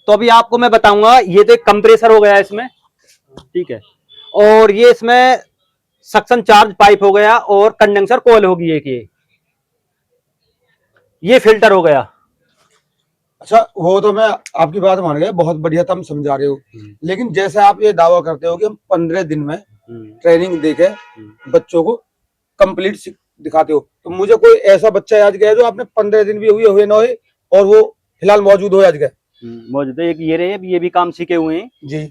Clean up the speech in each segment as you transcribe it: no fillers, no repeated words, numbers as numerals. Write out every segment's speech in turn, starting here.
तो अभी आपको मैं बताऊंगा, ये तो एक कंप्रेसर हो गया इसमें, ठीक है, और ये इसमें सक्शन चार्ज पाइप हो गया और कंडेंसर कॉइल होगी एक, ये फिल्टर हो गया। अच्छा, वो तो मैं आपकी बात मान गया, बहुत बढ़िया तुम समझा रहे हो। लेकिन जैसे आप ये दावा करते हो कि हम 15 दिन में ट्रेनिंग देके बच्चों को कंप्लीट दिखाते हो, तो मुझे कोई ऐसा बच्चा आज गया जो आपने 15 दिन भी हुए ना हुए और वो फिलहाल मौजूद हो आज गए? मौजूद है, एक ये रहे, ये भी काम सीखे हुए हैं जी।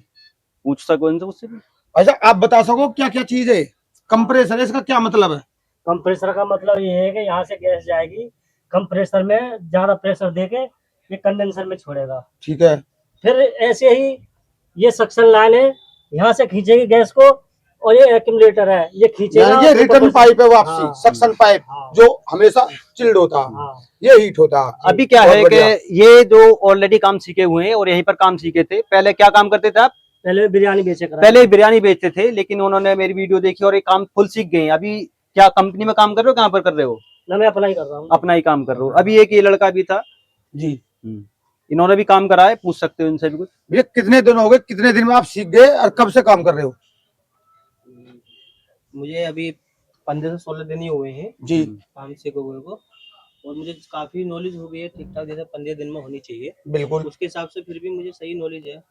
पूछ सको इनसे, उससे भी। अच्छा, आप बता सको क्या क्या चीज है कंप्रेसर, इसका क्या मतलब है? कंप्रेसर का मतलब ये है कि यहाँ से गैस जाएगी, कंप्रेसर में ज्यादा प्रेशर देके ये कंडेंसर में छोड़ेगा। ठीक है। फिर ऐसे ही ये सक्शन लाइन है, यहाँ से खींचेगी गैस को, और ये एक्यूमुलेटर है, ये खींचेगा। ये रिटर्न पाइप है वापसी, हाँ, सक्शन पाइप, हाँ, जो हमेशा चिल्ड होता है, हाँ, ये हीट होता है। अभी क्या है कि ये जो ऑलरेडी काम सीखे हुए हैं और यहीं पर काम सीखे थे, पहले क्या काम करते थे आप? पहले बिरयानी बेचे पहले बिरयानी बेचते थे, लेकिन उन्होंने मेरी वीडियो देखी और ये काम फुल सीख गए। अभी क्या कंपनी में काम कर रहे हो, कहाँ पर कर रहे हो? ना, मैं अपना ही कर रहा हूँ। अपना ही काम कर रहे हो। अभी एक ये लड़का भी था जी, इन्होंने भी काम करा है, पूछ सकते हो इनसे भी कुछ। भैया कितने दिन हो गए, कितने दिन में आप सीख गए और कब से काम कर रहे हो? मुझे अभी 15 से 16 दिन ही हुए हैं जी। काम सीखे हुए को, और मुझे काफी नॉलेज हो गई है, ठीक ठाक, जैसे 15 दिन में होनी चाहिए बिल्कुल उसके हिसाब से, फिर भी मुझे सही नॉलेज है।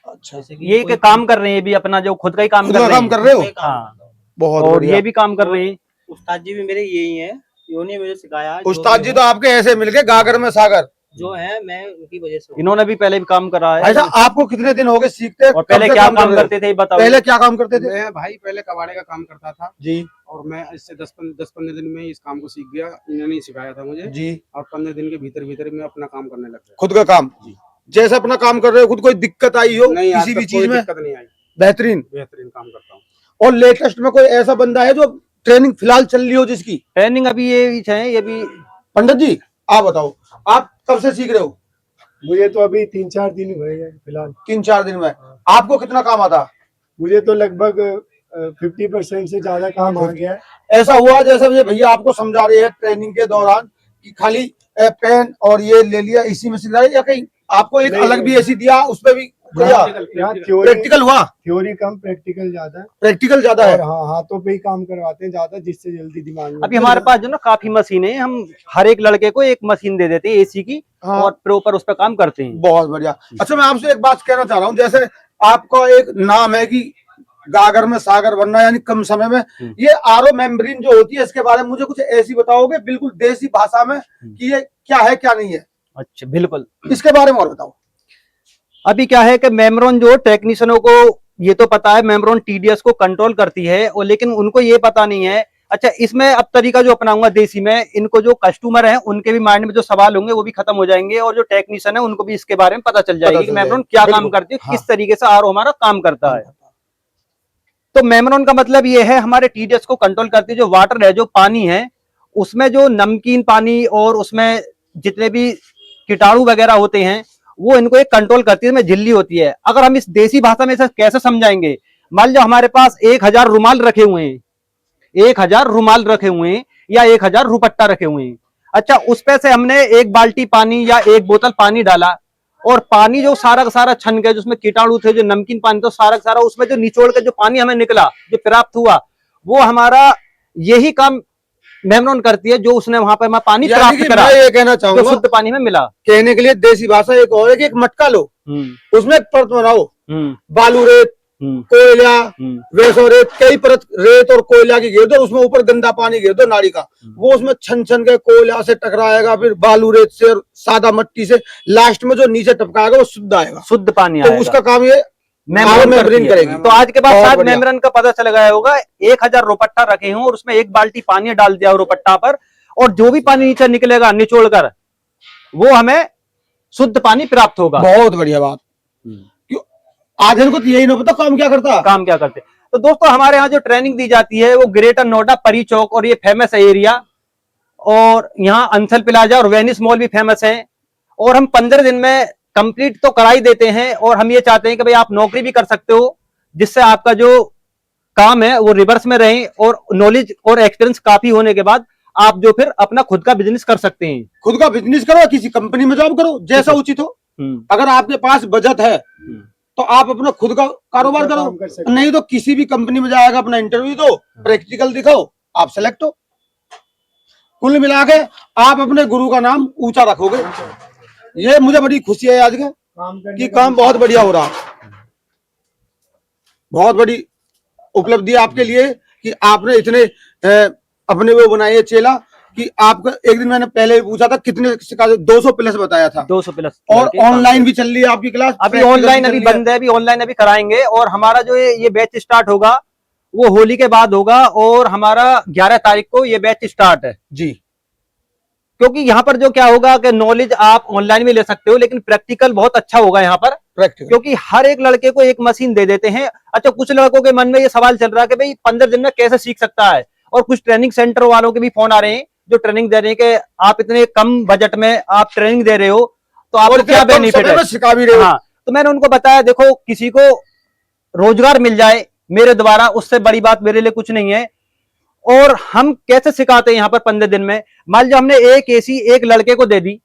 अच्छा, जैसे कि ये एक काम कर रहे हैं, भी अपना जो खुद का ही काम खुद कर का रहे काम हैं। कर रहे हो? हाँ, बहुत और बढ़िया। ये भी काम कर रहे हैं। उस्ताद जी भी मेरे यही हैं, इन्होंने मुझे सिखाया। उस्ताद जी तो आपके ऐसे मिल गए गागर में सागर, जो है मैं उनकी वजह से। इन्होंने भी पहले भी काम करा है। अच्छा, आपको कितने दिन हो गए सीखते? और पहले क्या काम करते थे बताओ? पहले क्या काम करते थे? मैं भाई पहले कबाड़े का काम करता था जी। और मैं इससे 10-15 दिन में इस काम को सीख गया, इन्होंने ही सिखाया था मुझे जी। और 15 दिन के भीतर भीतर मैं अपना काम करने लग गया। खुद का काम जी। जैसे अपना काम कर रहे हो, खुद कोई दिक्कत आई हो नहीं, किसी भी चीज में? दिक्कत नहीं आई, बेहतरीन काम करता हूँ। और लेटेस्ट में कोई ऐसा बंदा है जो ट्रेनिंग फिलहाल चल रही हो जिसकी? ट्रेनिंग अभी ये है, ये भी। पंडित जी आप बताओ, आप कब से सीख रहे हो? मुझे तो अभी 3-4 दिन हुए हैं फिलहाल। 3-4 दिन में आपको कितना काम आता? मुझे तो लगभग 50% से ज्यादा काम आ गया है। ऐसा हुआ जैसे ये भैया आपको समझा रहे हैं ट्रेनिंग के दौरान कि खाली पेन और ये ले लिया इसी में सिखा, या कहीं आपको एक अलग भी ऐसी दिया उस पर भी प्रैक्टिकल हुआ? थ्योरी कम, प्रैक्टिकल ज्यादा है। प्रैक्टिकल ज्यादा है। हाँ, हाथों पे ही काम करवाते हैं ज्यादा, जिससे जल्दी दिमाग में। अभी हमारे पास जो ना काफी मशीन है, हम हर एक लड़के को एक मशीन दे देते हैं एसी की। हाँ। और प्रॉपर उस पर काम करते हैं। बहुत बढ़िया। अच्छा, मैं आपसे एक बात कहना चाह रहा हूँ, जैसे आपका एक नाम है कि गागर में सागर बनना, यानी कम समय में, ये आरओ मेम्ब्रेन जो होती है इसके बारे में मुझे कुछ ऐसी बताओगे बिल्कुल देसी भाषा में कि ये क्या है क्या नहीं है? अच्छा, बिल्कुल, इसके बारे में और बताओ। अभी क्या है कि मेम्ब्रेन जो टेक्नीशियनों को ये तो पता है, मेम्ब्रेन टीडीएस को कंट्रोल करती है, और लेकिन उनको ये पता नहीं है। अच्छा, इसमें अब तरीका जो अपनाऊंगा देसी में, इनको जो कस्टमर हैं उनके भी माइंड में जो सवाल होंगे वो भी खत्म हो जाएंगे, और जो टेक्नीशियन है उनको भी इसके बारे में पता चल जाएगी कि मेम्ब्रेन क्या काम करती है, हाँ। किस तरीके से आरओ हमारा काम करता है। तो मेम्ब्रेन का मतलब ये है, हमारे टीडीएस को कंट्रोल करती है। जो वाटर है, जो पानी है, उसमें जो नमकीन पानी और उसमें जितने भी कीटाणु वगैरह होते हैं वो इनको एक कंट्रोल करती है, इसमें झिल्ली होती है। अगर हम इस देसी भाषा में इसे कैसे समझाएंगे, मान लो हमारे पास 1000 रुमाल रखे हुए हैं, 1000 रुमाल रखे हुए हैं, या 1000 रुपट्टा रखे हुए हैं। अच्छा, उस पे से हमने एक बाल्टी पानी या एक बोतल पानी डाला, और पानी जो सारा का सारा छन गया, जिसमें कीटाणु थे, जो नमकीन पानी था, सारा का सारा उसमें जो निचोड़ के जो पानी हमें निकला, जो प्राप्त हुआ, वो हमारा यही काम मेम्ब्रेन करती है, जो उसने वहां पर पानी प्राप्त करा, मैं ये कहना चाहूंगा, जो शुद्ध पानी में मिला। कहने के लिए देसी भाषा एक और है कि एक मटका लो, उसमें एक परत बनाओ, बालू रेत, कोयला, वैसो रेत, कई परत रेत और कोयला की घेर दो, उसमें ऊपर गंदा पानी घेर दो नाड़ी का, वो उसमें छन छन के कोयला से टकराएगा, फिर बालू रेत से और सादा मट्टी से, लास्ट में जो नीचे टपकाएगा वो शुद्ध आएगा, शुद्ध पानी तो आएगा। उसका काम ये मेम्ब्रेन करेगी। तो आज के बाद शायद मेम्ब्रेन का पता चल गया होगा। 1000 रुपट्टा रखे हों और उसमें एक बाल्टी पानी डाल दिया रुपट्टा पर, और जो भी पानी नीचे निकलेगा निचोड़ कर, वो हमें शुद्ध पानी प्राप्त होगा। बहुत बढ़िया बात। आज इनको तो यही नहीं पता काम क्या करता, काम क्या करते। तो दोस्तों, हमारे यहाँ जो ट्रेनिंग दी जाती है वो ग्रेटर नोएडा परी चौक, और ये फेमस है एरिया, और यहाँ अंसल प्लाजा और वेनिस मॉल भी फेमस है। और हम 15 दिन में कंप्लीट तो करा ही देते हैं, और हम ये चाहते हैं कि भाई आप नौकरी भी कर सकते हो, जिससे आपका जो काम है वो रिवर्स में रहे, और नॉलेज और एक्सपीरियंस काफी होने के बाद आप जो फिर अपना खुद का बिजनेस कर सकते हैं। खुद का बिजनेस करो, किसी कंपनी में जॉब करो, जैसा उचित हो। अगर आपके पास बचत है तो आप अपना खुद का कारोबार काम करो, कर सकते हैं। नहीं तो किसी भी कंपनी में जाएगा, अपना इंटरव्यू दो, प्रैक्टिकल दिखाओ, आप सेलेक्ट हो। कुल मिला के आप अपने गुरु का नाम ऊंचा रखोगे। ये मुझे बड़ी खुशी है आज के काम करने कि का काम बहुत बढ़िया हो रहा है। बहुत बड़ी उपलब्धि है आपके लिए कि आपने इतने अपने वो बनाए चेला कि आपका एक दिन मैंने पहले भी पूछा था कितने सिखा, 200 प्लस बताया था। 200 प्लस। और ऑनलाइन भी चल रही है आपकी क्लास, अभी ऑनलाइन अभी बंद है, अभी ऑनलाइन अभी कराएंगे। और हमारा जो ये बैच स्टार्ट होगा वो होली के बाद होगा और हमारा 11 तारीख को ये बैच स्टार्ट है जी। क्योंकि यहाँ पर जो क्या होगा कि नॉलेज आप ऑनलाइन भी ले सकते हो लेकिन प्रैक्टिकल बहुत अच्छा होगा यहाँ पर, प्रैक्टिकल, क्योंकि हर एक लड़के को एक मशीन दे देते हैं। अच्छा, कुछ लड़कों के मन में ये सवाल चल रहा है कि भाई 15 दिन में कैसे सीख सकता है, और कुछ ट्रेनिंग सेंटर वालों के भी फोन आ रहे हैं जो ट्रेनिंग दे रहे हैं कि आप इतने कम बजट में आप ट्रेनिंग दे रहे हो तो आपको क्या बेनिफिट है, सिखा भी रहे हो। हाँ, तो मैंने उनको बताया देखो किसी को रोजगार मिल जाए मेरे द्वारा उससे बड़ी बात मेरे लिए कुछ नहीं है। और हम कैसे सिखाते हैं यहाँ पर 15 दिन में, मान लीजिए हमने एक एसी एक लड़के को दे दी,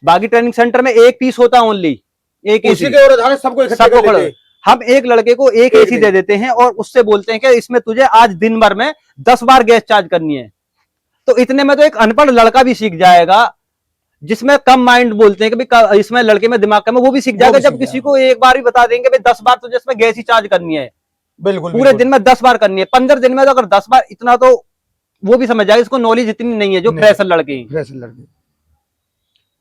बाकी ट्रेनिंग सेंटर में एक पीस होता है ओनली, एक उसी एसी के और आधार सबको इकट्ठा कर लेते हैं। हम एक लड़के को एक एसी दे देते हैं और उससे बोलते हैं कि इसमें तुझे आज दिन भर में 10 बार गैस चार्ज करनी है। तो इतने में तो एक अनपढ़ लड़का भी सीख जाएगा, जिसमें कम माइंड बोलते हैं कि भाई इसमें लड़के में दिमाग कम है, वो भी सीख जाएगा। जब किसी को एक बार भी बता देंगे भाई 10 बार तुझे इसमें गैस ही चार्ज करनी है, बिल्कुल पूरे दिन में 10 बार करनी है, 15 दिन में तो अगर 10 बार, इतना तो वो भी समझ जाएगा। इसको नॉलेज इतनी नहीं है जो फ्रेशर लड़के हैं। फ्रेशर लड़के।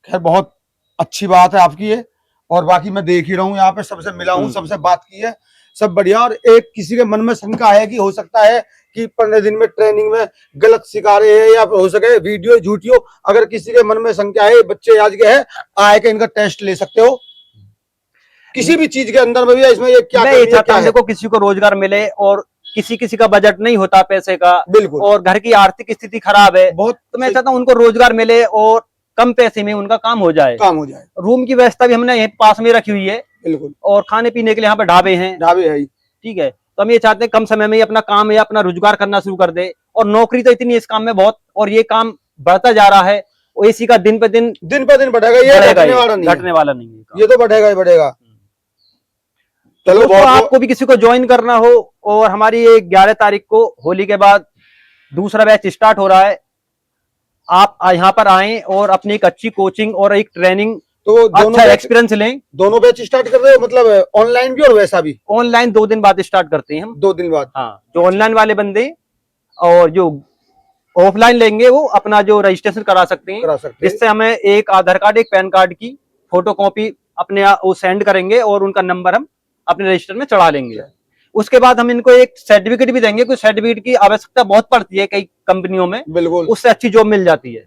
खैर बहुत अच्छी बात है आपकी ये, और बाकी मैं देख ही रहा हूँ यहाँ पे, सबसे मिला हूँ, सबसे बात की है, सब बढ़िया। और एक किसी के मन में शंका है कि हो सकता है कि 15 दिन में ट्रेनिंग में गलत सिखा रहे हैं या हो सके वीडियो झूठी हो। अगर किसी के मन में शंका है, बच्चे आज के हैं, आए के इनका टेस्ट ले सकते हो किसी भी चीज के अंदर में भी। इसमें ये क्या मैं ये चाहता हूं देखो किसी को रोजगार मिले, और किसी का बजट नहीं होता पैसे का, बिल्कुल, और घर की आर्थिक स्थिति खराब है, बहुत तो मैं चाहता हूं उनको रोजगार मिले और कम पैसे में उनका काम हो जाए। काम हो जाए। रूम की व्यवस्था भी हमने यहीं पास में रखी हुई है, बिल्कुल, और खाने पीने के लिए यहाँ पे ढाबे हैं, ढाबे है ही। ठीक है। तो हम ये चाहते हैं कम समय में ही अपना काम या अपना रोजगार करना शुरू कर दे। और नौकरी तो इतनी है इस काम में बहुत, और ये काम बढ़ता जा रहा है, और इसी का दिन पे दिन बढ़ेगा, ये घटने वाला नहीं है। घटने वाला नहीं है, ये तो बढ़ेगा ही बढ़ेगा। चलो, तो आपको भी किसी को ज्वाइन करना हो, और हमारी ये 11 तारीख को होली के बाद दूसरा बैच स्टार्ट हो रहा है, आप यहाँ पर आए और अपनी एक अच्छी कोचिंग और एक ट्रेनिंग, तो अच्छा एक्सपीरियंस लें। दोनों बैच स्टार्ट कर रहे हो, मतलब ऑनलाइन भी और वैसा भी? ऑनलाइन 2 दिन बाद स्टार्ट करते हैं हम। 2 दिन बाद? हाँ, जो ऑनलाइन वाले बंदे और जो ऑफलाइन लेंगे वो अपना जो रजिस्ट्रेशन करा सकते हैं, जिससे हमें एक आधार कार्ड एक पैन कार्ड की फोटोकॉपी अपने वो सेंड करेंगे और उनका नंबर हम अपने रजिस्टर में चढ़ा लेंगे। उसके बाद हम इनको एक सर्टिफिकेट भी देंगे, कुछ सर्टिफिकेट की आवश्यकता बहुत पड़ती है कई कंपनियों में, बिल्कुल, उससे अच्छी जॉब मिल जाती है।